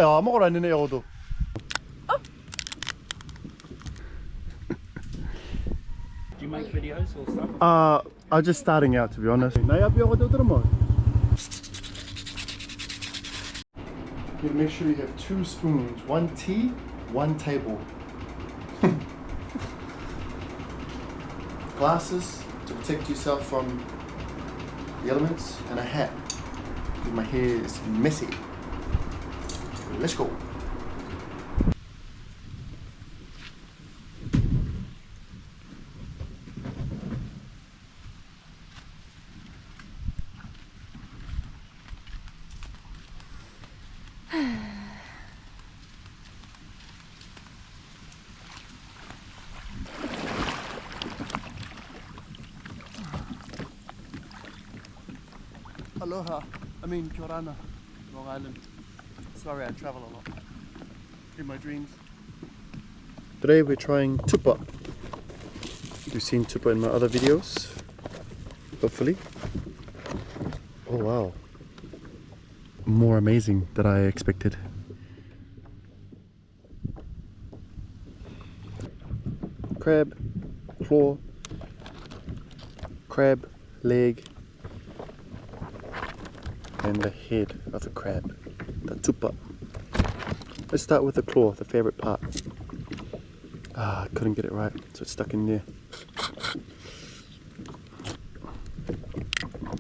야, 먹으러 왔네, 여도. Do you make videos or stuff? I'm just starting out, to be honest. You make sure you have 2 spoons, 1 tea, 1 table. Glasses to protect yourself from the elements, and a hat because my hair is messy. Let's go. Aloha, Kia orana, Long Island. Sorry, I travel a lot. In my dreams. Today we're trying tupa. You've seen tupa in my other videos, hopefully. Oh wow. More amazing than I expected. Crab, claw, crab, leg, and the head of the crab, the tupa. Let's start with the claw, the favorite part. I couldn't get it right, so it's stuck in there.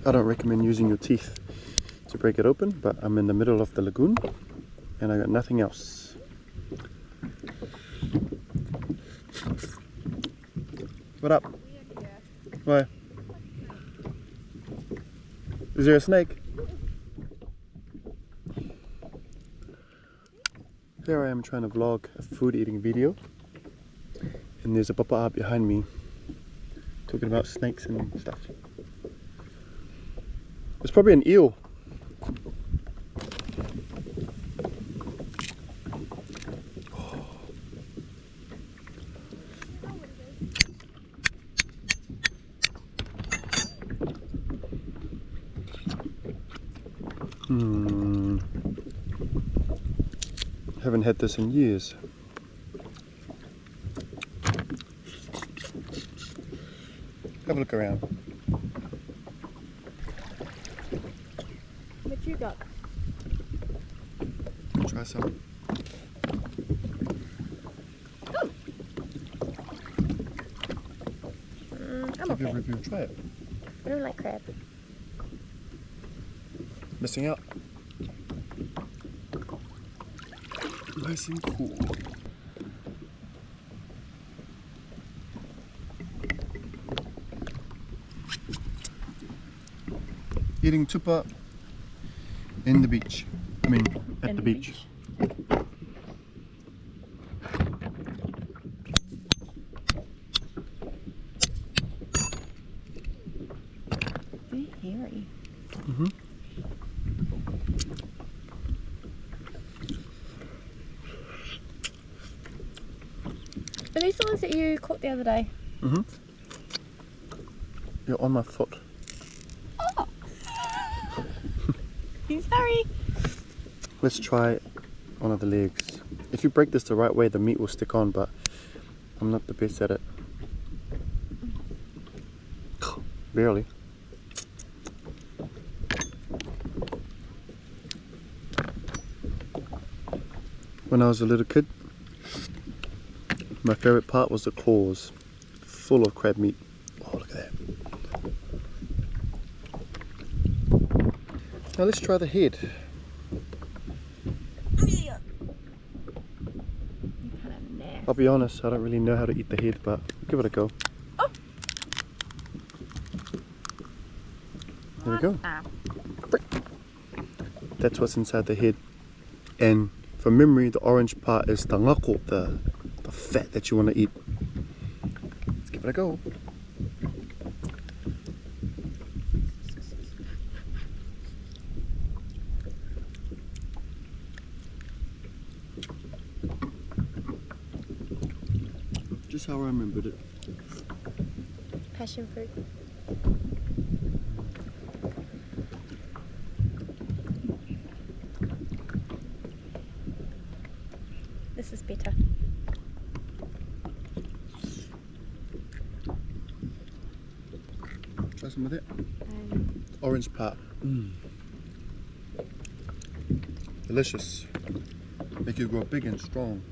I don't recommend using your teeth to break it open, but I'm in the middle of the lagoon and I got nothing else. What up? Why? Is there a snake? Here I am trying to vlog a food eating video, and there's a papa behind me talking about snakes and stuff. It's probably an eel. Haven't had this in years. Have a look around. What you got? Try some. I'm okay. Review, try it. I don't like crab. Missing out. Nice and cool. Eating tupa in the beach. I mean, at the beach. Very hairy. Are these the ones that you caught the other day? You're on my foot. Oh! Sorry. Let's try one of the legs. If you break this the right way, the meat will stick on, but I'm not the best at it. Barely. When I was a little kid, my favorite part was the claws, full of crab meat. Oh, look at that. Now let's try the head. I'll be honest, I don't really know how to eat the head, but give it a go. Oh. There we go. That's what's inside the head. And from memory, the orange part is the ngako, the fat that you want to eat. Let's give it a go. Just how I remembered it. Passion fruit. This is better. Try some of that. Orange part. Delicious. Make you grow big and strong.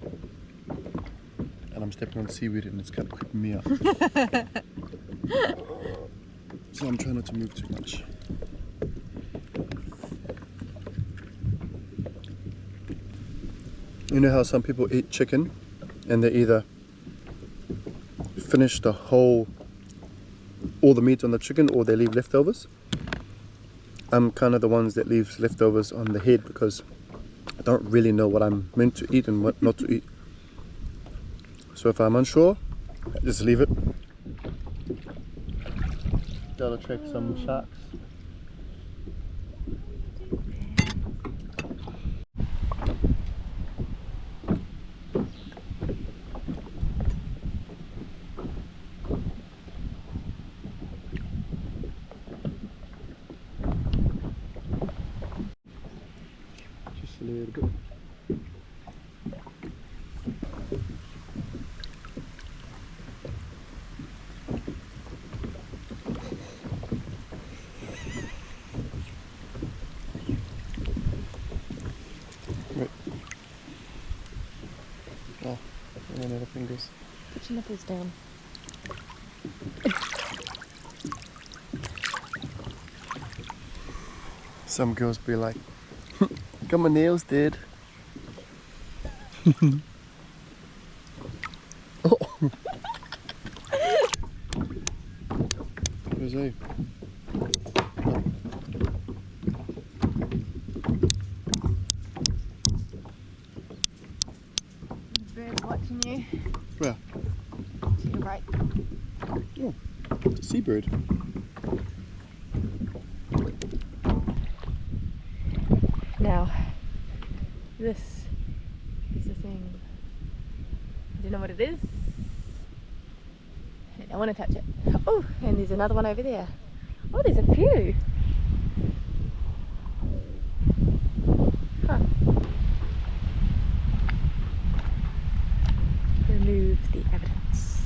And I'm stepping on seaweed and it's kind of creeping me out. So I'm trying not to move too much. You know how some people eat chicken and they either finish all the meat on the chicken or they leave leftovers? I'm kind of the ones that leaves leftovers on the head because I don't really know what I'm meant to eat and what not to eat. So if I'm unsure, I just leave it. That'll attract some sharks. Just a little bit. Right. Oh, and then other fingers. Put your nipples down. Some girls be like, got my nails did. Oh. Where's he? Bird's watching you. Where? To your right. Oh, it's a seabird. Now, this is the thing. I don't know what it is. I don't want to touch it. Oh, and there's another one over there. Oh, there's a few. Huh. Remove the evidence.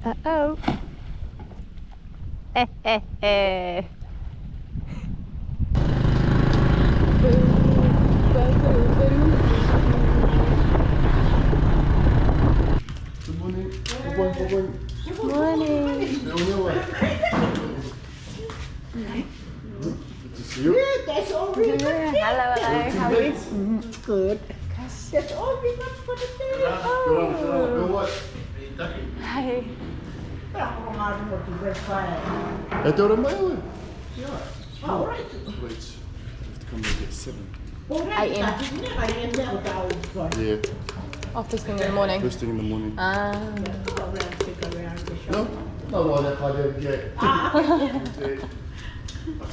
Uh-oh. Eh, eh, eh. Boom, boom, boom, boom. Good morning. Good morning. Good morning. Morning. Good to see you. That's all we got. Hello, hello. How are you? Good. That's all we got for the day. Go what? Hi. I don't know what you best find. I thought I might have. Yeah. All right. Wait, I have to come back at 7. I am. Yeah, Oh, first thing in the morning. first thing in the morning. No? No, well, that's why I didn't get.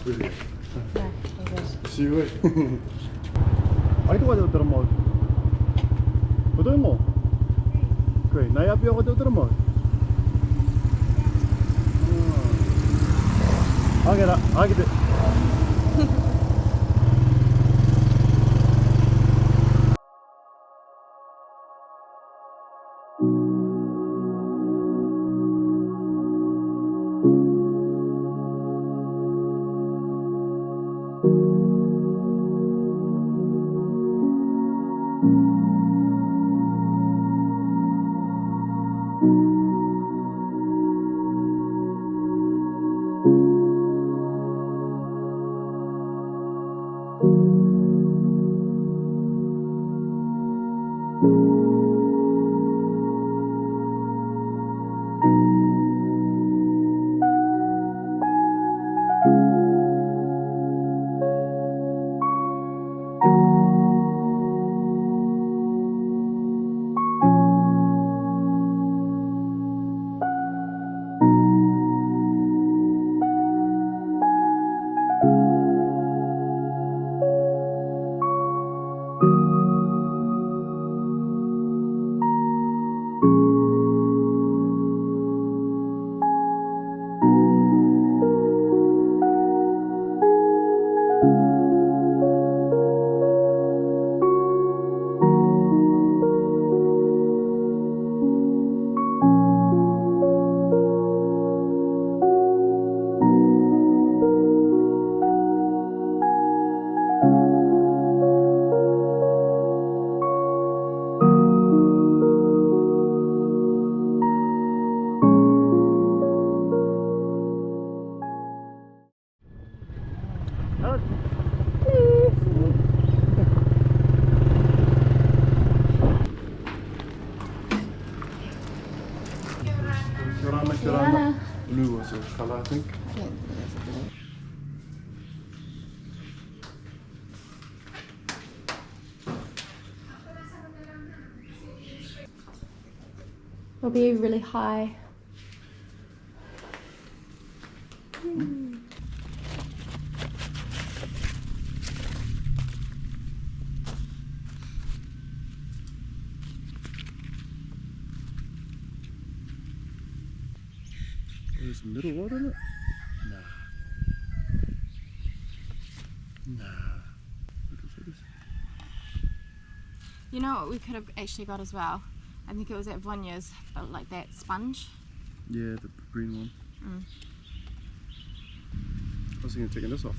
Brilliant. See you later. Aitutaki mo. Pwede mo. Okay, naiapi ako dito mo. I get it. Kirana. Blue was a color, I think. It'll be really high. There's some little water in it? Nah. You know what we could have actually got as well? I think it was at Vonya's, but like that sponge. Yeah, the green one. Mm. I was thinking of taking this off.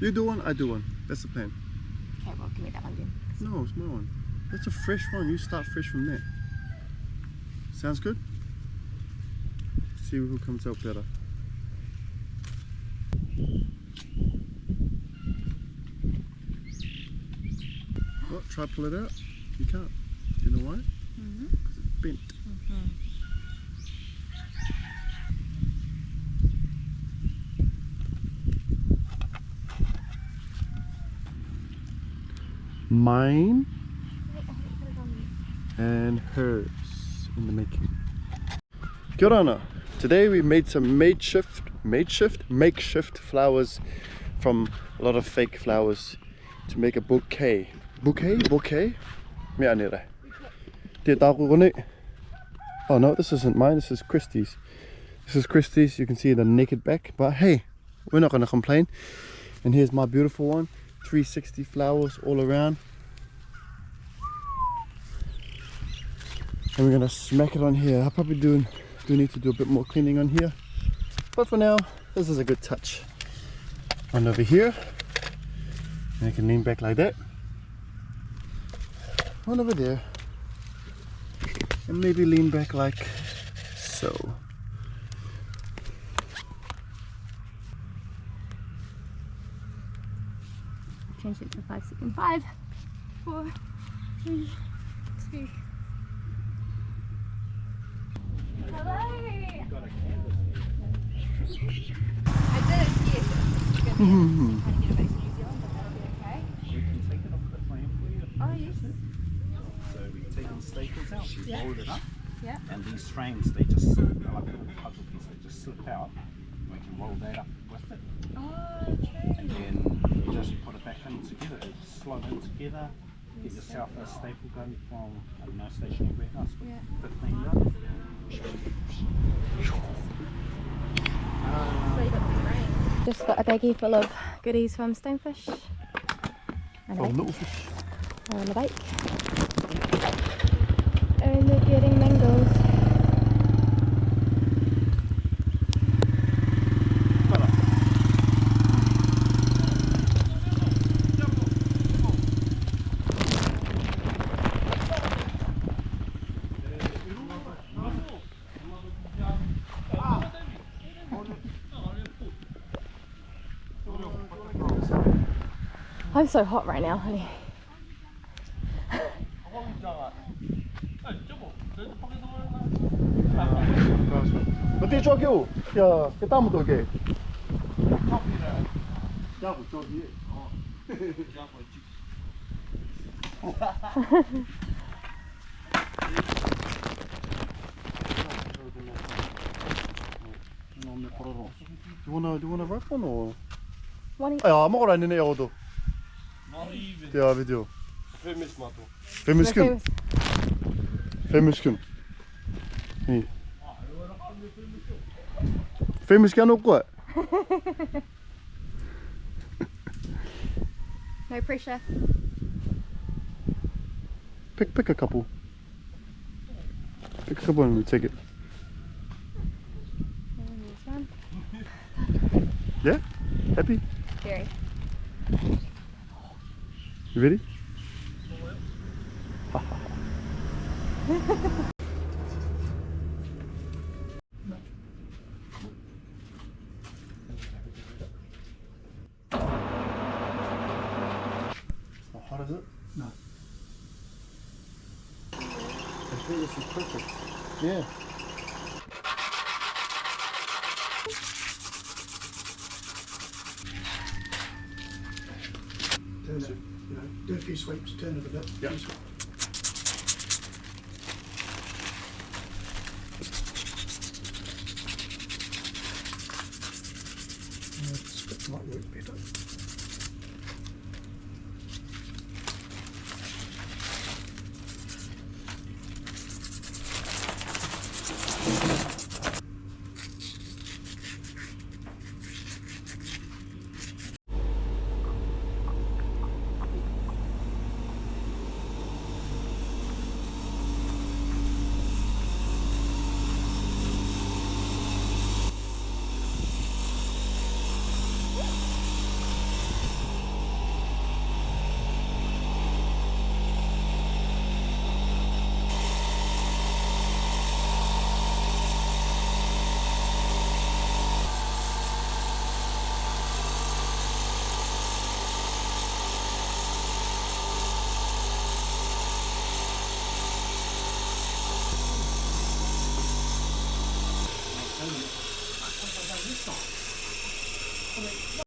You do one, I do one. That's the plan. Okay, well, give me that one then. No, it's my one. That's a fresh one. You start fresh from there. Sounds good? See who comes out better. What? Try pull it out? You can't. Do you know why? Because it's bent. Mine and hers in the making. Kia ora. Today we made some makeshift flowers from a lot of fake flowers to make a bouquet. Bouquet? Me anere. Oh no, this isn't mine, this is Christie's. This is Christie's, you can see the naked back, but hey, we're not gonna complain. And here's my beautiful one, 360 flowers all around. And we're gonna smack it on here. I probably do need to do a bit more cleaning on here, but for now this is a good touch. One over here, and I can lean back like that. One over there, and maybe lean back like so. Change it to 5 seconds. 5, 4, 3, 2. Hello! I did it, yes. Trying to get it back to New Zealand, but that'll be okay. We can take it off the frame for you. Oh, yes. So we take the staples out, we roll it up, Yeah. and these strands, they just slip, they're like a little puzzle piece, they just slip out. We can roll that up with it, Oh, true. and then you just put it back in together, just slide it together, get yourself a staple gun from, I don't know, stationary warehouse with 15 yards. Just got a baggie full of goodies from Stonefish. And Oh, little fish. on the bike. And they're getting mangoes. I'm so hot right now, honey. 어디 저기요? 야, 그 다음 저기. 자고 저기. Do you wanna wrap one or? 야, 먹으러 왔네 여기도. 야, 비디오. Famous skin. 이. Famous skin 올 거야. No pressure. Pick a couple. Pick a couple and we'll take it. And this one. Yeah? Happy? Very. You ready? How hot is it? No. think this is perfect. Yeah. Turn it, you know, do a few sweeps, turn it a bit. Yep. Spit might work better.